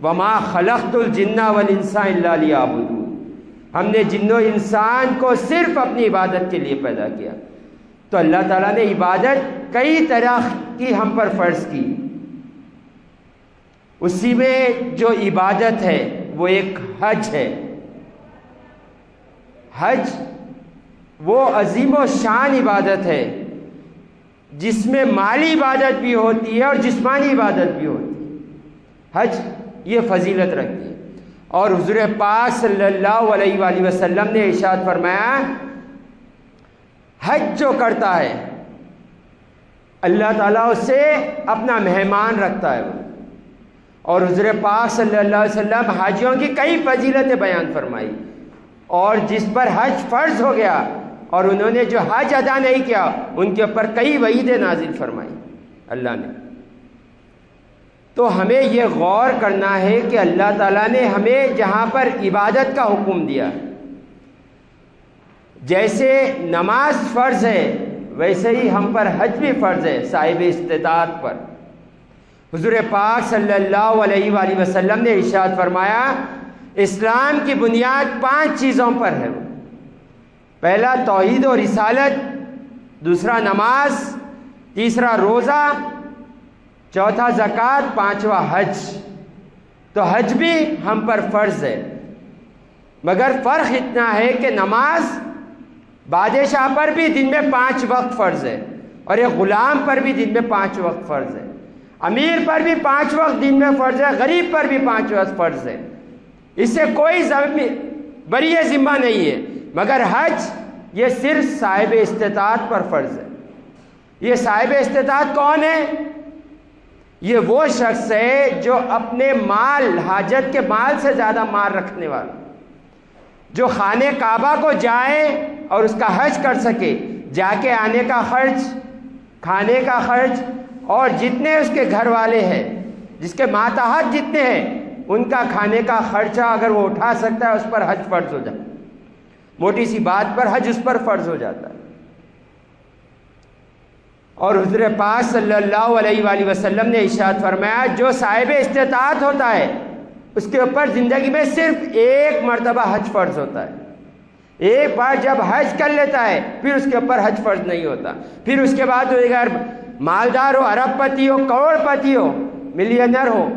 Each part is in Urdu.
وما خلقت الجن والانس الا لیعبدون، ہم نے جن و انسان کو صرف اپنی عبادت کے لیے پیدا کیا۔ تو اللہ تعالیٰ نے عبادت کئی طرح کی ہم پر فرض کی، اسی میں جو عبادت ہے وہ ایک حج ہے۔ حج وہ عظیم و شان عبادت ہے جس میں مالی عبادت بھی ہوتی ہے اور جسمانی عبادت بھی ہوتی ہے۔ حج یہ فضیلت رکھتی ہے، اور حضور پاک صلی اللہ علیہ وآلہ وسلم نے ارشاد فرمایا حج جو کرتا ہے اللہ تعالیٰ اسے اپنا مہمان رکھتا ہے۔ اور حضور پاک صلی اللہ علیہ وسلم حاجیوں کی کئی فضیلتیں بیان فرمائی، اور جس پر حج فرض ہو گیا اور انہوں نے جو حج ادا نہیں کیا ان کے اوپر کئی وعیدیں نازل فرمائی اللہ نے۔ تو ہمیں یہ غور کرنا ہے کہ اللہ تعالیٰ نے ہمیں جہاں پر عبادت کا حکم دیا، جیسے نماز فرض ہے ویسے ہی ہم پر حج بھی فرض ہے صاحب استطاعت پر۔ حضور پاک صلی اللہ علیہ وآلہ وسلم نے ارشاد فرمایا اسلام کی بنیاد 5 چیزوں پر ہے۔ پہلا توحید و رسالت، دوسرا نماز، تیسرا روزہ، چوتھا زکوٰۃ، پانچواں حج۔ تو حج بھی ہم پر فرض ہے، مگر فرق اتنا ہے کہ نماز بادشاہ پر بھی دن میں 5 وقت فرض ہے، اور ایک غلام پر بھی دن میں 5 وقت فرض ہے، امیر پر بھی 5 وقت دن میں فرض ہے، غریب پر بھی 5 وقت فرض ہے۔ اس سے کوئی بری ذمہ نہیں ہے، مگر حج یہ صرف صاحب استطاعت پر فرض ہے۔ یہ صاحب استطاعت کون ہے؟ یہ وہ شخص ہے جو اپنے مال، حاجت کے مال سے زیادہ مال رکھنے والا، جو خانہ کعبہ کو جائے اور اس کا حج کر سکے، جا کے آنے کا خرچ، کھانے کا خرچ، اور جتنے اس کے گھر والے ہیں، جس کے ماتحت جتنے ہیں، ان کا کھانے کا خرچہ اگر وہ اٹھا سکتا ہے اس پر حج فرض ہو جاتا ہے۔ موٹی سی بات پر حج اس پر فرض ہو جاتا ہے۔ اور حضور پاک صلی اللہ علیہ وآلہ وسلم نے ارشاد فرمایا جو صاحب استطاعت ہوتا ہے اس کے اوپر زندگی میں صرف ایک مرتبہ حج فرض ہوتا ہے۔ ایک بار جب حج کر لیتا ہے پھر اس کے اوپر حج فرض نہیں ہوتا، پھر اس کے بعد وہ اگر مالدار ہو، ارب پتی ہو، کروڑ پتی ہو، ملینر ہو،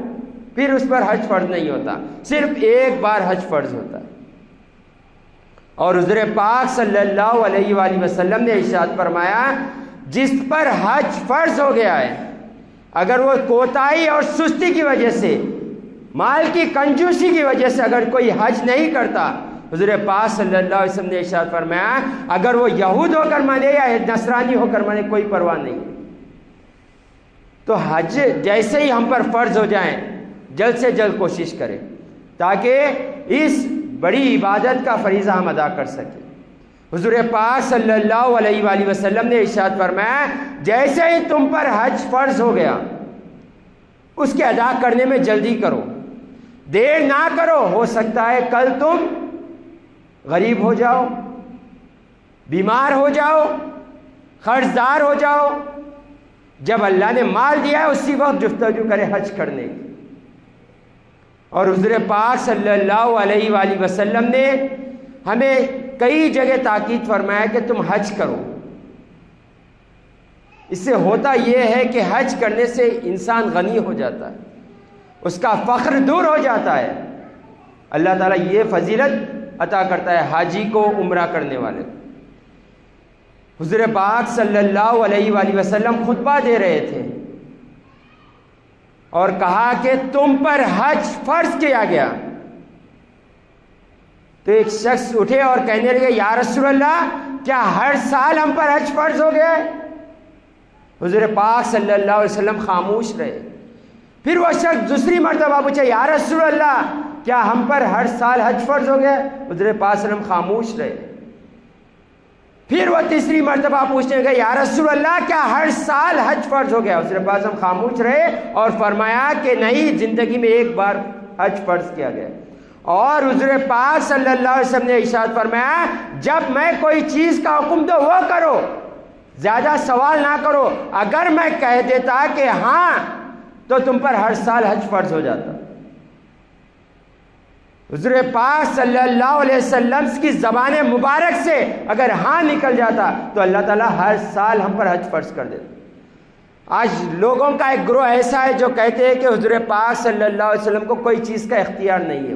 پھر اس پر حج فرض نہیں ہوتا، صرف ایک بار حج فرض ہوتا ہے۔ اور حضور پاک صلی اللہ علیہ وآلہ وسلم نے ارشاد فرمایا جس پر حج فرض ہو گیا ہے، اگر وہ کوتاہی اور سستی کی وجہ سے، مال کی کنجوسی کی وجہ سے اگر کوئی حج نہیں کرتا، حضور پاک صلی اللہ علیہ وسلم نے ارشاد فرمایا اگر وہ یہود ہو کر مانے یا نصرانی ہو کر مانے کوئی پرواہ نہیں۔ تو حج جیسے ہی ہم پر فرض ہو جائیں جلد سے جلد کوشش کریں تاکہ اس بڑی عبادت کا فریضہ ہم ادا کر سکیں۔ حضور پاک صلی اللہ علیہ وآلہ وسلم نے ارشاد فرمایا جیسے ہی تم پر حج فرض ہو گیا اس کے ادا کرنے میں جلدی کرو، دیر نہ کرو، ہو سکتا ہے کل تم غریب ہو جاؤ، بیمار ہو جاؤ، قرض دار ہو جاؤ۔ جب اللہ نے مال دیا ہے اسی وقت جستجو کرے حج کرنے کی۔ اور حضور پاک صلی اللہ علیہ وآلہ وسلم نے ہمیں کئی جگہ تاکید فرمایا کہ تم حج کرو۔ اس سے ہوتا یہ ہے کہ حج کرنے سے انسان غنی ہو جاتا ہے، اس کا فخر دور ہو جاتا ہے۔ اللہ تعالیٰ یہ فضیلت عطا کرتا ہے حاجی کو، عمرہ کرنے والے۔ حضور پاک صلی اللہ علیہ وآلہ وسلم خطبہ دے رہے تھے اور کہا کہ تم پر حج فرض کیا گیا۔ تو ایک شخص اٹھے اور کہنے لگے یا رسول اللہ کیا ہر سال ہم پر حج فرض ہو گیا ہے؟ حضور پاک صلی اللہ علیہ وسلم خاموش رہے۔ پھر وہ شخص دوسری مرتبہ پوچھا یا رسول اللہ کیا ہم پر ہر سال حج فرض ہو گیا ہے؟ حضور پاک صلی اللہ علیہ وسلم خاموش رہے۔ پھر وہ تیسری مرتبہ پوچھنے لگے یا رسول اللہ کیا ہر سال حج فرض ہو گیا؟ حضور پاک صلی اللہ علیہ وسلم خاموش رہے اور فرمایا کہ نہیں، زندگی میں ایک بار حج فرض کیا گیا۔ اور حضور پاک صلی اللہ علیہ وسلم نے ارشاد فرمایا جب میں کوئی چیز کا حکم دو وہ کرو، زیادہ سوال نہ کرو۔ اگر میں کہہ دیتا کہ ہاں تو تم پر ہر سال حج فرض ہو جاتا۔ حضور پاک صلی اللہ علیہ وسلم کی زبان مبارک سے اگر ہاں نکل جاتا تو اللہ تعالیٰ ہر سال ہم پر حج فرض کر دیتا۔ آج لوگوں کا ایک گروہ ایسا ہے جو کہتے ہیں کہ حضور پاک صلی اللہ علیہ وسلم کو کوئی چیز کا اختیار نہیں ہے۔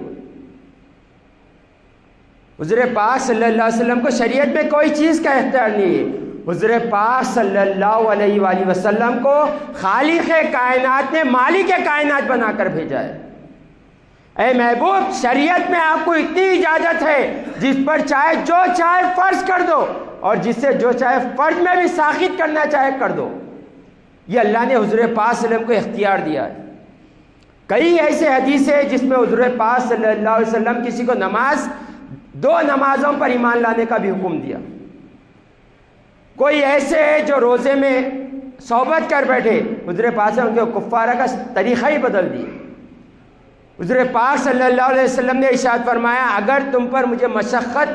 حضور پاک صلی اللہ علیہ وسلم کو شریعت میں کوئی چیز کا اختیار نہیں ہے۔ حضور پاک صلی اللہ علیہ وآلہ وسلم کو خالق کائنات نے مالک کائنات بنا کر بھیجا ہے۔ اے محبوب، شریعت میں آپ کو اتنی اجازت ہے جس پر چاہے جو چاہے فرض کر دو، اور جس سے جو چاہے فرض میں بھی ساخط کرنا چاہے کر دو۔ یہ اللہ نے حضور پاک صلی اللہ علیہ وسلم کو اختیار دیا ہے۔ کئی ایسے حدیث ہیں جس میں حضور پاک صلی اللہ علیہ وسلم کسی کو دو نمازوں پر ایمان لانے کا بھی حکم دیا۔ کوئی ایسے ہے جو روزے میں صحبت کر بیٹھے، حضور پاک صلی اللہ علیہ وسلم کے کفارہ کا طریقہ ہی بدل دیا۔ حضور پاک صلی اللہ علیہ وسلم نے ارشاد فرمایا، اگر تم پر مجھے مشقت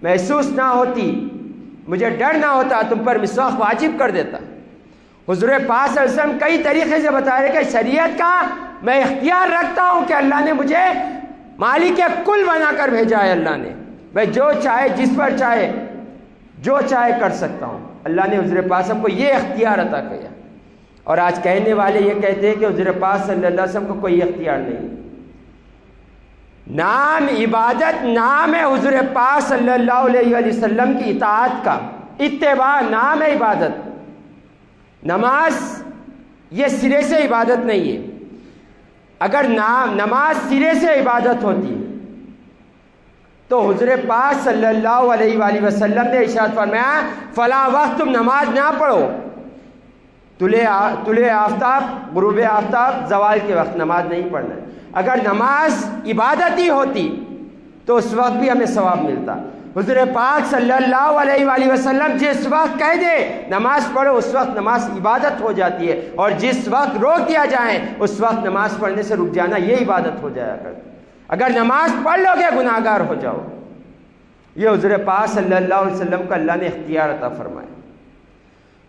محسوس نہ ہوتی، مجھے ڈر نہ ہوتا، تم پر مسواک واجب کر دیتا۔ حضور پاک صلی اللہ علیہ وسلم کئی طریقے سے بتا رہے کہ شریعت کا میں اختیار رکھتا ہوں کہ اللہ نے مجھے مالک کل بنا کر بھیجا ہے۔ اللہ نے میں جو چاہے جس پر چاہے جو چاہے کر سکتا ہوں۔ اللہ نے حضور پاک صلی اللہ علیہ وسلم کو یہ اختیار عطا کیا، اور آج کہنے والے یہ کہتے ہیں کہ حضور پاک صلی اللہ علیہ وسلم کو کوئی اختیار نہیں۔ نام عبادت، نام ہے حضور پاک صلی اللہ علیہ وسلم کی اطاعت کا، اتباع نام ہے عبادت۔ نماز یہ سرے سے عبادت نہیں ہے۔ اگر نماز سرے سے عبادت ہوتی تو حضور پاک صلی اللہ علیہ وآلہ وسلم نے ارشاد فرمایا، فلاں وقت تم نماز نہ پڑھو، طلوع آفتاب، غروب آفتاب، زوال کے وقت نماز نہیں پڑھنا ہے۔ اگر نماز عبادت ہی ہوتی تو اس وقت بھی ہمیں ثواب ملتا۔ حضور پاک صلی اللہ علیہ وآلہ وسلم جس وقت کہہ دے نماز پڑھو، اس وقت نماز عبادت ہو جاتی ہے، اور جس وقت روک دیا جائے اس وقت نماز پڑھنے سے رک جانا یہ عبادت ہو جایا کرتی۔ اگر نماز پڑھ لو گے گناہگار ہو جاؤ۔ یہ حضور پاک صلی اللہ علیہ وسلم کا اللہ نے اختیار عطا فرمایا۔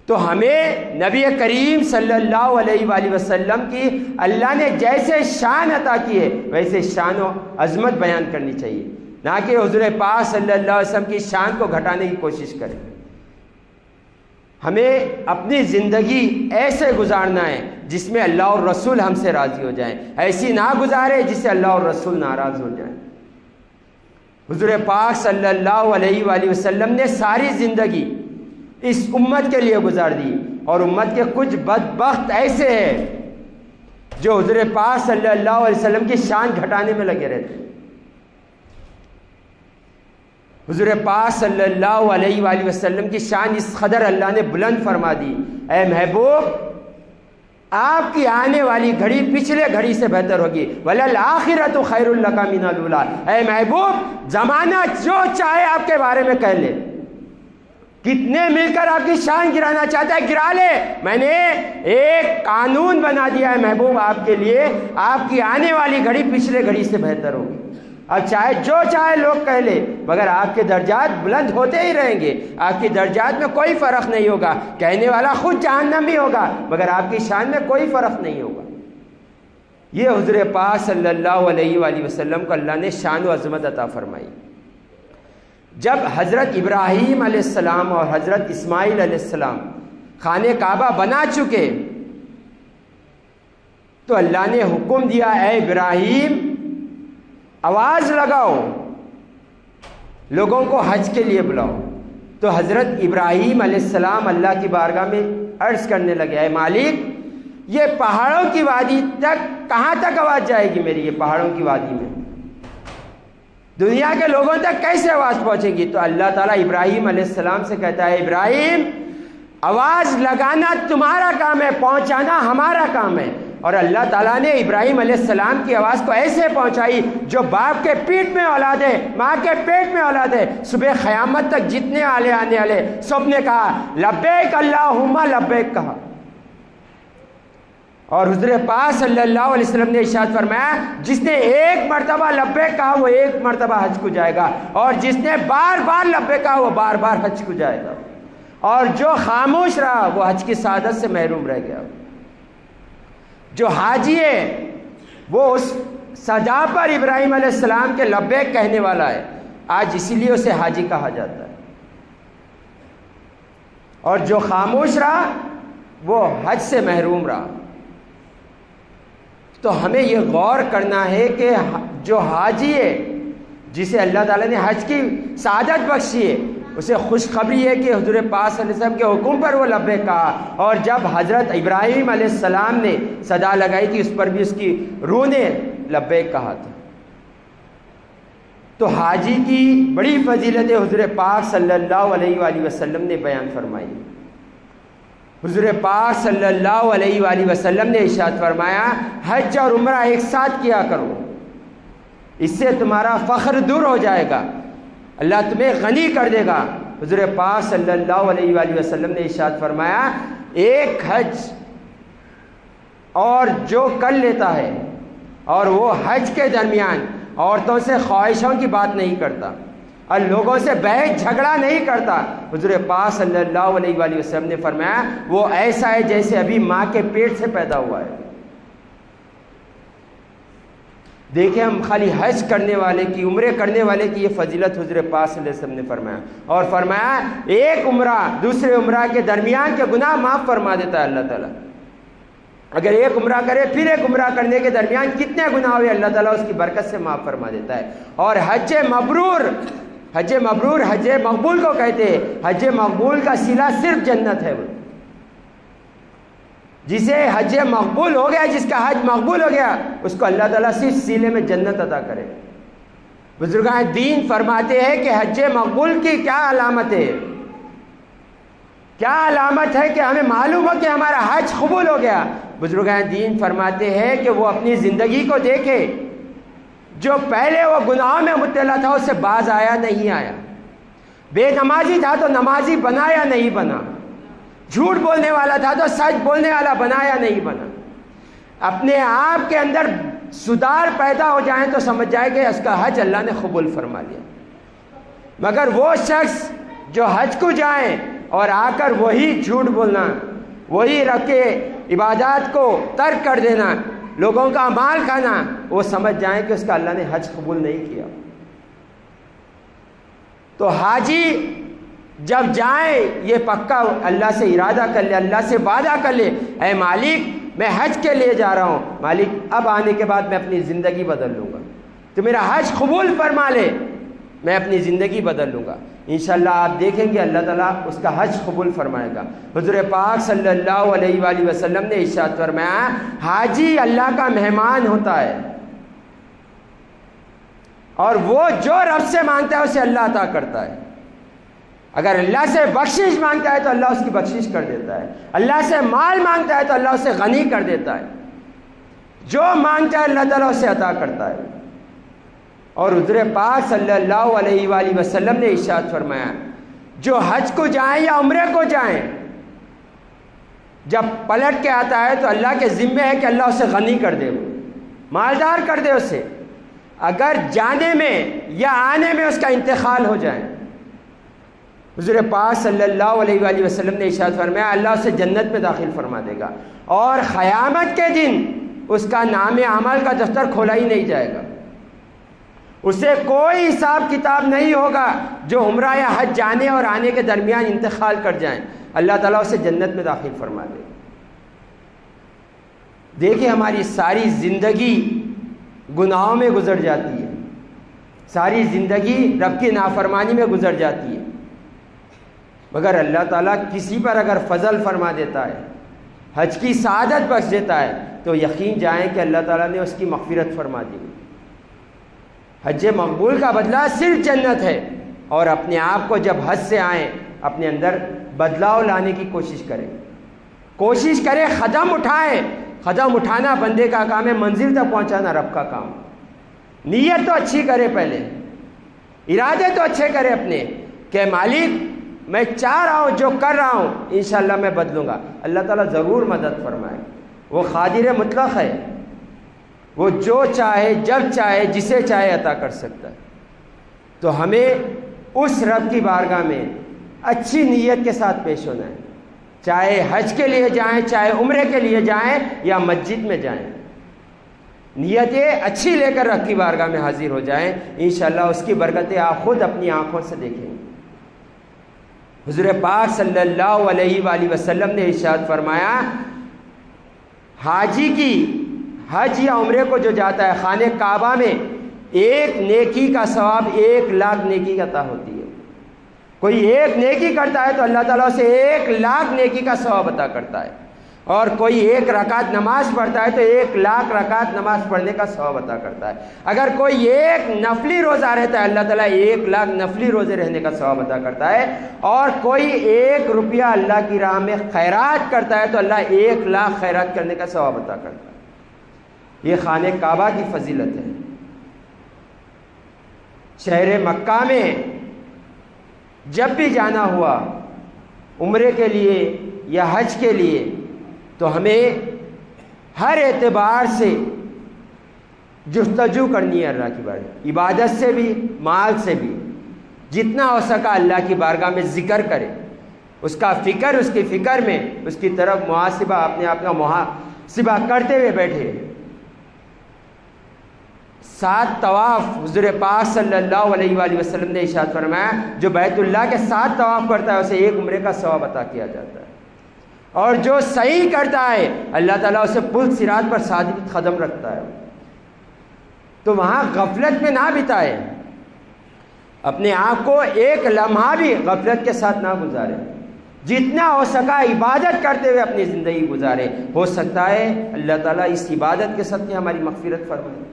تو ہمیں نبی کریم صلی اللہ علیہ وآلہ وسلم کی اللہ نے جیسے شان عطا کی ہے ویسے شان و عظمت بیان کرنی چاہیے، نہ کہ حضور پاک صلی اللہ علیہ وسلم کی شان کو گھٹانے کی کوشش کریں۔ ہمیں اپنی زندگی ایسے گزارنا ہے جس میں اللہ اور رسول ہم سے راضی ہو جائیں، ایسی نہ گزارے جس سے اللہ اور رسول ناراض ہو جائیں۔ حضور پاک صلی اللہ علیہ وآلہ وسلم نے ساری زندگی اس امت کے لیے گزار دی، اور امت کے کچھ بدبخت ایسے ہیں جو حضور پاک صلی اللہ علیہ وسلم کی شان گھٹانے میں لگے رہتے ہیں۔ حضور پاک صلی اللہ علیہ وآلہ وسلم کی شان اس قدر اللہ نے بلند فرما دی، اے محبوب آپ کی آنے والی گھڑی پچھلے گھڑی سے بہتر ہوگی، وَلَلْآخِرَةُ خَيْرٌ لَكَ مِنَ الْأُولَىٰ۔ اے محبوب زمانہ جو چاہے آپ کے بارے میں کہہ لے، کتنے مل کر آپ کی شان گرانا چاہتا ہے گرا لے، میں نے ایک قانون بنا دیا ہے محبوب آپ کے لیے، آپ کی آنے والی گھڑی پچھلے گھڑی سے بہتر ہوگی۔ اب چاہے جو چاہے لوگ کہہ لے، مگر آپ کے درجات بلند ہوتے ہی رہیں گے، آپ کی درجات میں کوئی فرق نہیں ہوگا، کہنے والا خود جہنمی ہوگا مگر آپ کی شان میں کوئی فرق نہیں ہوگا۔ یہ حضور پاک صلی اللہ علیہ وآلہ وسلم کو اللہ نے شان و عظمت عطا فرمائی۔ جب حضرت ابراہیم علیہ السلام اور حضرت اسماعیل علیہ السلام خانہ کعبہ بنا چکے تو اللہ نے حکم دیا، اے ابراہیم آواز لگاؤ، لوگوں کو حج کے لیے بلاؤ۔ تو حضرت ابراہیم علیہ السلام اللہ کی بارگاہ میں عرض کرنے لگے، اے مالک یہ پہاڑوں کی وادی تک کہاں تک آواز جائے گی میری، یہ پہاڑوں کی وادی میں دنیا کے لوگوں تک کیسے آواز پہنچے گی؟ تو اللہ تعالیٰ ابراہیم علیہ السلام سے کہتا ہے، ابراہیم آواز لگانا تمہارا کام ہے، پہنچانا ہمارا کام ہے۔ اور اللہ تعالیٰ نے ابراہیم علیہ السلام کی آواز کو ایسے پہنچائی جو باپ کے پیٹ میں اولاد ہے، ماں کے پیٹ میں اولاد ہے، صبح قیامت تک جتنے آنے والے سب نے کہا لبیک اللہم لبیک کہا۔ اور حضور پاک صلی اللہ علیہ وسلم نے ارشاد فرمایا، جس نے ایک مرتبہ لبیک کہا وہ ایک مرتبہ حج کو جائے گا، اور جس نے بار بار لبیک کہا وہ بار بار حج کو جائے گا، اور جو خاموش رہا وہ حج کی سعادت سے محروم رہ گیا۔ جو حاجی ہے وہ اس صدا پر ابراہیم علیہ السلام کے لبیک کہنے والا ہے، آج اسی لیے اسے حاجی کہا جاتا ہے۔ اور جو خاموش رہا وہ حج سے محروم رہا۔ تو ہمیں یہ غور کرنا ہے کہ جو حاجی ہے، جسے اللہ تعالیٰ نے حج کی سعادت بخشی ہے، اسے خوشخبری ہے کہ حضور پاک صلی اللہ علیہ وسلم کے حکم پر وہ لبیک کہا، اور جب حضرت ابراہیم علیہ السلام نے صدا لگائی تھی اس پر بھی اس کی روح نے لبیک کہا تھا۔ تو حاجی کی بڑی فضیلت حضور پاک صلی اللہ علیہ وآلہ وسلم نے بیان فرمائی۔ حضور پاک صلی اللہ علیہ وآلہ وسلم نے ارشاد فرمایا، حج اور عمرہ ایک ساتھ کیا کرو، اس سے تمہارا فخر دور ہو جائے گا، اللہ تمہیں غنی کر دے گا۔ حضور پاک صلی اللہ علیہ وآلہ وسلم نے ارشاد فرمایا، ایک حج اور جو کر لیتا ہے اور وہ حج کے درمیان عورتوں سے خواہشوں کی بات نہیں کرتا اور لوگوں سے بحث جھگڑا نہیں کرتا، حضور پاک صلی اللہ علیہ وآلہ وسلم نے فرمایا وہ ایسا ہے جیسے ابھی ماں کے پیٹ سے پیدا ہوا ہے۔ دیکھیں ہم خالی حج کرنے والے کی، عمرے کرنے والے کی یہ فضیلت حضور پاک صلی اللہ علیہ وسلم نے فرمایا، اور فرمایا ایک عمرہ دوسرے عمرہ کے درمیان کے گناہ معاف فرما دیتا ہے اللہ تعالیٰ۔ اگر ایک عمرہ کرے پھر ایک عمرہ کرنے کے درمیان کتنے گناہ ہوئے اللہ تعالیٰ اس کی برکت سے معاف فرما دیتا ہے۔ اور حج مبرور، حج مبرور حج مقبول کو کہتے ہیں، حج مقبول کا صلہ صرف جنت ہے۔ جسے حج مقبول ہو گیا، جس کا حج مقبول ہو گیا، اس کو اللہ تعالیٰ صرف صلے میں جنت عطا کرے۔ بزرگان دین فرماتے ہیں کہ حج مقبول کی کیا علامت ہے، کیا علامت ہے کہ ہمیں معلوم ہو کہ ہمارا حج قبول ہو گیا۔ بزرگان دین فرماتے ہیں کہ وہ اپنی زندگی کو دیکھے، جو پہلے وہ گناہوں میں مبتلا تھا اس سے باز آیا نہیں آیا، بے نمازی تھا تو نمازی بنا یا نہیں بنا، جھوٹ بولنے والا تھا تو سچ بولنے والا بنا یا نہیں بنا۔ اپنے آپ کے اندر سدھار پیدا ہو جائیں تو سمجھ جائے کہ اس کا حج اللہ نے قبول فرما لیا۔ مگر وہ شخص جو حج کو جائیں اور آ کر وہی جھوٹ بولنا، وہی رکھ کے عبادات کو ترک کر دینا، لوگوں کا مال کھانا، وہ سمجھ جائیں کہ اس کا اللہ نے حج قبول نہیں کیا۔ تو حاجی جب جائیں یہ پکا اللہ سے ارادہ کر لے، اللہ سے وعدہ کر لے، اے مالک میں حج کے لیے جا رہا ہوں، مالک اب آنے کے بعد میں اپنی زندگی بدل لوں گا، تو میرا حج قبول فرما لے، میں اپنی زندگی بدل لوں گا۔ انشاءاللہ آپ دیکھیں گے اللہ تعالیٰ اس کا حج قبول فرمائے گا۔ حضور پاک صلی اللہ علیہ وآلہ وسلم نے ارشاد فرمایا، حاجی اللہ کا مہمان ہوتا ہے، اور وہ جو رب سے مانگتا ہے اسے اللہ عطا کرتا ہے۔ اگر اللہ سے بخشش مانگتا ہے تو اللہ اس کی بخشش کر دیتا ہے، اللہ سے مال مانگتا ہے تو اللہ اسے غنی کر دیتا ہے، جو مانگتا ہے اللہ تعالیٰ اسے عطا کرتا ہے۔ اور حضور پاک صلی اللہ علیہ وآلہ وسلم نے ارشاد فرمایا، جو حج کو جائیں یا عمرے کو جائیں، جب پلٹ کے آتا ہے تو اللہ کے ذمے ہے کہ اللہ اسے غنی کر دے، مالدار کر دے اسے، اگر جانے میں یا آنے میں اس کا انتقال ہو جائے۔ حضور پاک صلی اللہ علیہ وآلہ وسلم نے ارشاد فرمایا، اللہ اسے جنت میں داخل فرما دے گا، اور قیامت کے دن اس کا نام اعمال کا دفتر کھولا ہی نہیں جائے گا، اسے کوئی حساب کتاب نہیں ہوگا۔ جو عمرہ یا حج جانے اور آنے کے درمیان انتقال کر جائیں، اللہ تعالیٰ اسے جنت میں داخل فرما دے گا۔ دیکھیں ہماری ساری زندگی گناہوں میں گزر جاتی ہے، ساری زندگی رب کی نافرمانی میں گزر جاتی ہے، مگر اللہ تعالیٰ کسی پر اگر فضل فرما دیتا ہے، حج کی سعادت بخش دیتا ہے، تو یقین جائیں کہ اللہ تعالیٰ نے اس کی مغفرت فرما دی۔ حج مقبول کا بدلہ صرف جنت ہے، اور اپنے آپ کو جب حج سے آئیں اپنے اندر بدلاؤ لانے کی کوشش کریں، قدم اٹھائیں۔ قدم اٹھانا بندے کا کام ہے، منزل تک پہنچانا رب کا کام۔ نیت تو اچھی کرے، پہلے ارادے تو اچھے کرے اپنے، کہ مالک میں چاہ رہا ہوں، جو کر رہا ہوں انشاءاللہ میں بدلوں گا، اللہ تعالیٰ ضرور مدد فرمائے۔ وہ قادر مطلق ہے، وہ جو چاہے جب چاہے جسے چاہے عطا کر سکتا ہے۔ تو ہمیں اس رب کی بارگاہ میں اچھی نیت کے ساتھ پیش ہونا ہے، چاہے حج کے لیے جائیں، چاہے عمرے کے لیے جائیں یا مسجد میں جائیں۔ نیتیں اچھی لے کر رب کی بارگاہ میں حاضر ہو جائیں، انشاءاللہ اس کی برکتیں آپ خود اپنی آنکھوں سے دیکھیں گے۔ حضور پاک صلی اللہ علیہ وآلہ وسلم نے ارشاد فرمایا، حاجی کی حج یا عمرے کو جو جاتا ہے خانہ کعبہ میں، ایک نیکی کا ثواب 1,00,000 نیکی کا عطا ہوتی ہے۔ کوئی ایک نیکی کرتا ہے تو اللہ تعالیٰ اسے 1,00,000 نیکی کا ثواب عطا کرتا ہے، اور کوئی ایک رکعت نماز پڑھتا ہے تو 1,00,000 رکعت نماز پڑھنے کا ثواب عطا کرتا ہے۔ اگر کوئی ایک نفلی روزہ رہتا ہے اللہ تعالیٰ 1,00,000 نفلی روزے رہنے کا ثواب عطا کرتا ہے، اور کوئی 1 روپیہ اللہ کی راہ میں خیرات کرتا ہے تو اللہ 1,00,000 خیرات کرنے کا ثواب عطا کرتا ہے۔ یہ خانہ کعبہ کی فضیلت ہے۔ شہر مکہ میں جب بھی جانا ہوا عمرے کے لیے یا حج کے لیے تو ہمیں ہر اعتبار سے جستجو کرنی ہے اللہ کی بارگاہ، عبادت سے بھی مال سے بھی، جتنا ہو سکا اللہ کی بارگاہ میں ذکر کرے، اس کا فکر، اس کی فکر میں اس کی طرف محاسبہ، اپنے آپ کا محاسبہ کرتے ہوئے بیٹھے۔ 7 طواف حضور پاک صلی اللہ علیہ وآلہ وسلم نے ارشاد فرمایا، جو بیت اللہ کے 7 طواف کرتا ہے اسے 1 عمرے کا ثواب عطا کیا جاتا ہے، اور جو صحیح کرتا ہے اللہ تعالیٰ اسے پل صراط پر ثابت قدم رکھتا ہے۔ تو وہاں غفلت میں نہ بتائے، اپنے آپ کو ایک لمحہ بھی غفلت کے ساتھ نہ گزارے، جتنا ہو سکا عبادت کرتے ہوئے اپنی زندگی گزارے۔ ہو سکتا ہے اللہ تعالیٰ اس عبادت کے صدقے ہماری مغفرت فرمائے،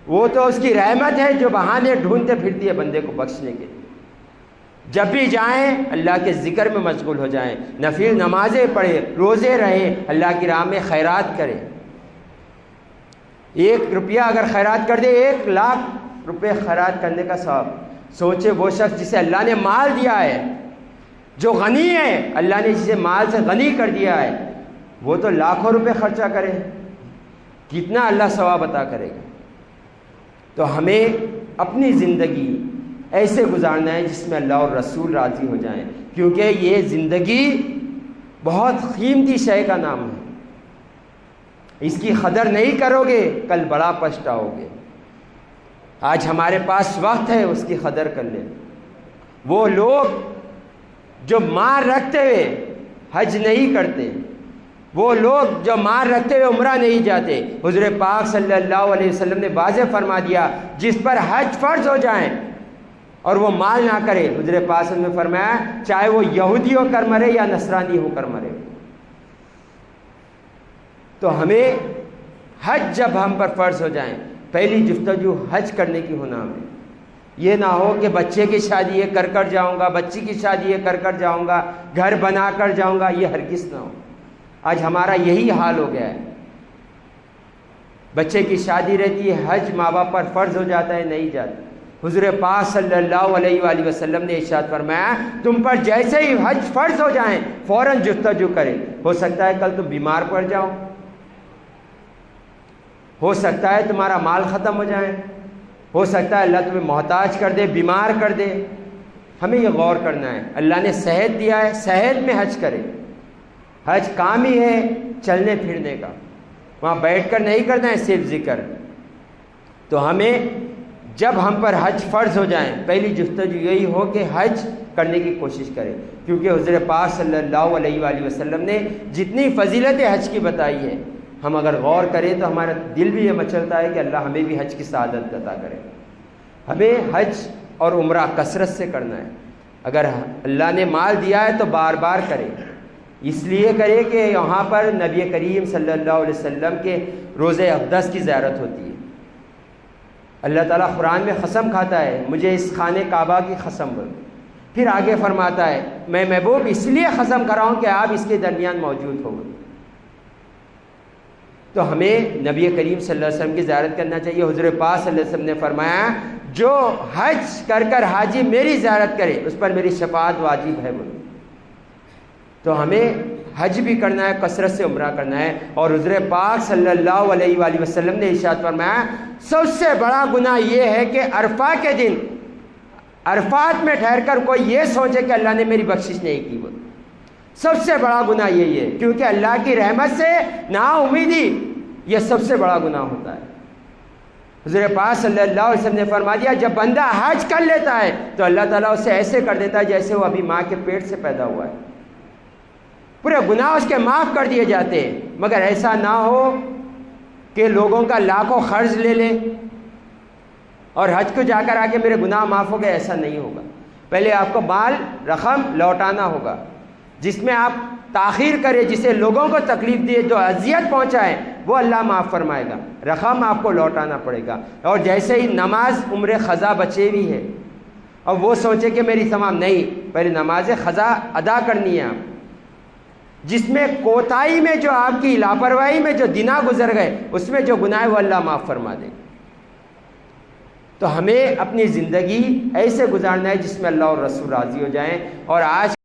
وہ تو اس کی رحمت ہے جو بہانے ڈھونڈتے پھرتی ہے بندے کو بخشنے کے لیے۔ جب بھی جائیں اللہ کے ذکر میں مشغول ہو جائیں، نفل نمازیں پڑھیں، روزے رہیں، اللہ کی راہ میں خیرات کریں۔ 1 روپیہ اگر خیرات کر دے 1,00,000 روپے خیرات کرنے کا ثواب۔ سوچے وہ شخص جسے اللہ نے مال دیا ہے، جو غنی ہے، اللہ نے جسے مال سے غنی کر دیا ہے، وہ تو لاکھوں روپے خرچہ کرے، کتنا اللہ ثواب عطا کرے گا۔ تو ہمیں اپنی زندگی ایسے گزارنا ہے جس میں اللہ اور رسول راضی ہو جائیں، کیونکہ یہ زندگی بہت قیمتی شے کا نام ہے، اس کی قدر نہیں کرو گے کل بڑا پچھتاؤ گے۔ آج ہمارے پاس وقت ہے، اس کی قدر کر لیں۔ وہ لوگ جو مال رکھتے ہوئے حج نہیں کرتے، وہ لوگ جو مال رکھتے ہوئے عمرہ نہیں جاتے، حضور پاک صلی اللہ علیہ وسلم نے واضح فرما دیا، جس پر حج فرض ہو جائیں اور وہ مال نہ کرے، حضور پاک صلی اللہ علیہ وسلم نے فرمایا چاہے وہ یہودی ہو کر مرے یا نصرانی ہو کر مرے۔ تو ہمیں حج جب ہم پر فرض ہو جائیں، پہلی جستجو حج کرنے کی ہونا ہمیں۔ یہ نہ ہو کہ بچے کی شادی یہ کر جاؤں گا، بچی کی شادی یہ کر جاؤں گا، گھر بنا کر جاؤں گا، یہ ہرگز نہ ہو۔ آج ہمارا یہی حال ہو گیا ہے، بچے کی شادی رہتی ہے، حج ماں باپ پر فرض ہو جاتا ہے، نہیں جاتا۔ حضور پاک صلی اللہ علیہ وآلہ وسلم نے ارشاد فرمایا، تم پر جیسے ہی حج فرض ہو جائیں فوراً جستجو کرے۔ ہو سکتا ہے کل تم بیمار پڑ جاؤ، ہو سکتا ہے تمہارا مال ختم ہو جائے، ہو سکتا ہے اللہ تمہیں محتاج کر دے، بیمار کر دے۔ ہمیں یہ غور کرنا ہے، اللہ نے صحت دیا ہے، صحت میں حج کرے۔ حج کام ہی ہے چلنے پھرنے کا، وہاں بیٹھ کر نہیں کرنا ہے صرف ذکر۔ تو ہمیں جب ہم پر حج فرض ہو جائیں پہلی جستجو یہی ہو کہ حج کرنے کی کوشش کریں، کیونکہ حضور پاک صلی اللہ علیہ وآلہ وسلم نے جتنی فضیلت حج کی بتائی ہے، ہم اگر غور کریں تو ہمارا دل بھی یہ مچلتا ہے کہ اللہ ہمیں بھی حج کی سعادت عطا کرے۔ ہمیں حج اور عمرہ کثرت سے کرنا ہے، اگر اللہ نے مال دیا ہے تو بار بار کرے، اس لیے کرے کہ یہاں پر نبی کریم صلی اللہ علیہ وسلم کے روضہ اقدس کی زیارت ہوتی ہے۔ اللہ تعالیٰ قرآن میں قسم کھاتا ہے، مجھے اس خانہ کعبہ کی قسم بول، پھر آگے فرماتا ہے میں محبوب اس لیے قسم کر رہا ہوں کہ آپ اس کے درمیان موجود ہو۔ تو ہمیں نبی کریم صلی اللہ علیہ وسلم کی زیارت کرنا چاہیے۔ حضور پاک صلی اللہ علیہ وسلم نے فرمایا جو حج کر حاجی میری زیارت کرے اس پر میری شفاعت واجب ہے۔ بولے تو ہمیں حج بھی کرنا ہے، کثرت سے عمرہ کرنا ہے۔ اور حضور پاک صلی اللہ علیہ وآلہ وسلم نے ارشاد فرمایا سب سے بڑا گناہ یہ ہے کہ عرفہ کے دن عرفات میں ٹھہر کر کوئی یہ سوچے کہ اللہ نے میری بخشش نہیں کی۔ وہ سب سے بڑا گناہ یہی ہے، کیونکہ اللہ کی رحمت سے نا امیدی یہ سب سے بڑا گناہ ہوتا ہے۔ حضور پاک صلی اللہ علیہ وسلم نے فرما دیا جب بندہ حج کر لیتا ہے تو اللہ تعالیٰ اسے ایسے کر دیتا ہے جیسے وہ ابھی ماں کے پیٹ سے پیدا ہوا ہے، پورے گناہ اس کے معاف کر دیے جاتے ہیں۔ مگر ایسا نہ ہو کہ لوگوں کا لاکھوں قرض لے لے اور حج کو جا کر آ کے میرے گناہ معاف ہو گئے، ایسا نہیں ہوگا۔ پہلے آپ کو مال رقم لوٹانا ہوگا، جس میں آپ تاخیر کرے، جسے لوگوں کو تکلیف دیے، جو اذیت پہنچائے، وہ اللہ معاف فرمائے گا، رقم آپ کو لوٹانا پڑے گا۔ اور جیسے ہی نماز عمر قضا بچے ہوئی ہے اور وہ سوچے کہ میری تمام نہیں، پہلے نماز قضا ادا کرنی ہے آپ، جس میں کوتاہی میں جو آپ کی لاپرواہی میں جو دناں گزر گئے، اس میں جو گناہ ہے وہ اللہ معاف فرما دے۔ تو ہمیں اپنی زندگی ایسے گزارنا ہے جس میں اللہ اور رسول راضی ہو جائیں۔ اور آج